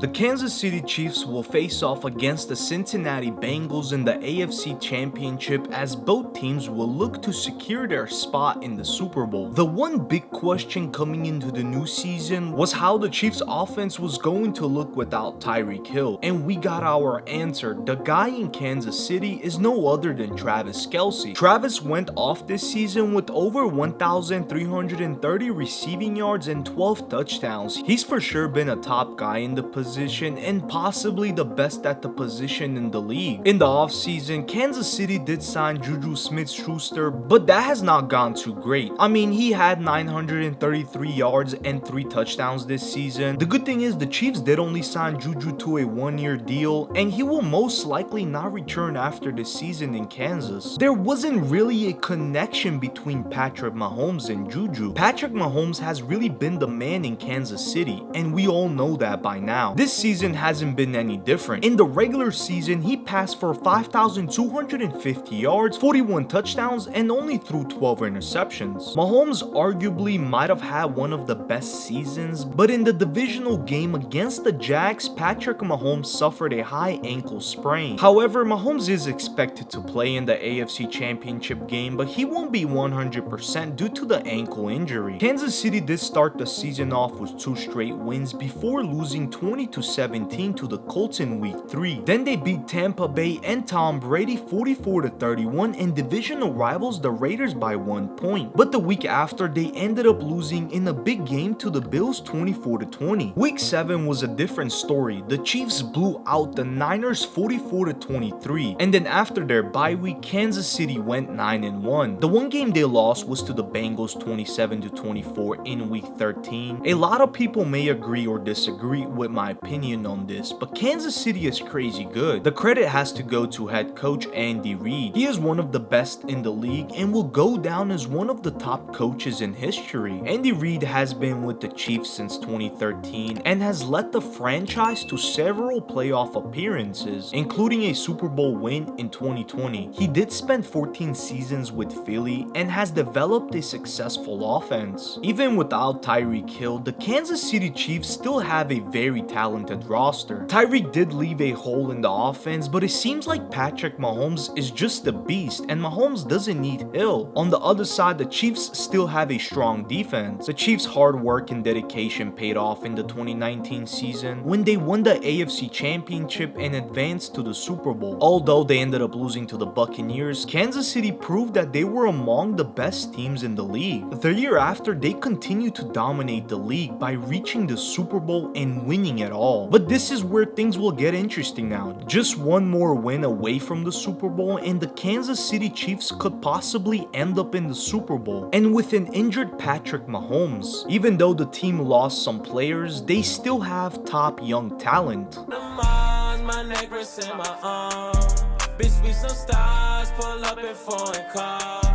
The Kansas City Chiefs will face off against the Cincinnati Bengals in the AFC Championship as both teams will look to secure their spot in the Super Bowl. The one big question coming into the new season was how the Chiefs offense was going to look without Tyreek Hill, and we got our answer. The guy in Kansas City is no other than Travis Kelce. Travis went off this season with over 1,330 receiving yards and 12 touchdowns. He's for sure been a top guy in the position and possibly the best at the position in the league. In the offseason, Kansas City did sign Juju Smith-Schuster, but that has not gone too great. I mean, he had 933 yards and 3 touchdowns this season. The good thing is the Chiefs did only sign Juju to a 1-year deal, and he will most likely not return after this season in Kansas. There wasn't really a connection between Patrick Mahomes and Juju. Patrick Mahomes has really been the man in Kansas City, and we all know that by now. This season hasn't been any different. In the regular season, he passed for 5,250 yards, 41 touchdowns, and only threw 12 interceptions. Mahomes arguably might have had one of the best seasons, but in the divisional game against the Jags, Patrick Mahomes suffered a high ankle sprain. However, Mahomes is expected to play in the AFC Championship game, but he won't be 100% due to the ankle injury. Kansas City did start the season off with 2 straight wins before losing 20-17 to the Colts in Week 3. Then they beat Tampa Bay and Tom Brady 44-31 and divisional rivals the Raiders by 1 point. But the week after, they ended up losing in a big game to the Bills 24-20. Week 7 was a different story. The Chiefs blew out the Niners 44-23, and then after their bye week, Kansas City went 9-1. The one game they lost was to the Bengals 27-24 in Week 13. A lot of people may agree or disagree with my opinion on this, but Kansas City is crazy good. The credit has to go to head coach Andy Reid. He is one of the best in the league and will go down as one of the top coaches in history. Andy Reid has been with the Chiefs since 2013 and has led the franchise to several playoff appearances, including a Super Bowl win in 2020. He did spend 14 seasons with Philly and has developed a successful offense. Even without Tyreek Hill, the Kansas City Chiefs still have a very talented roster. Tyreek did leave a hole in the offense, but it seems like Patrick Mahomes is just a beast and Mahomes doesn't need Hill. On the other side, the Chiefs still have a strong defense. The Chiefs' hard work and dedication paid off in the 2019 season when they won the AFC Championship and advanced to the Super Bowl. Although they ended up losing to the Buccaneers, Kansas City proved that they were among the best teams in the league. The year after, they continued to dominate the league by reaching the Super Bowl and winning it all. But this is where things will get interesting now. Just one more win away from the Super Bowl and the Kansas City Chiefs could possibly end up in the Super Bowl. And with an injured Patrick Mahomes, even though the team lost some players, they still have top young talent. Bitch, we some stars, pull up in foreign cars.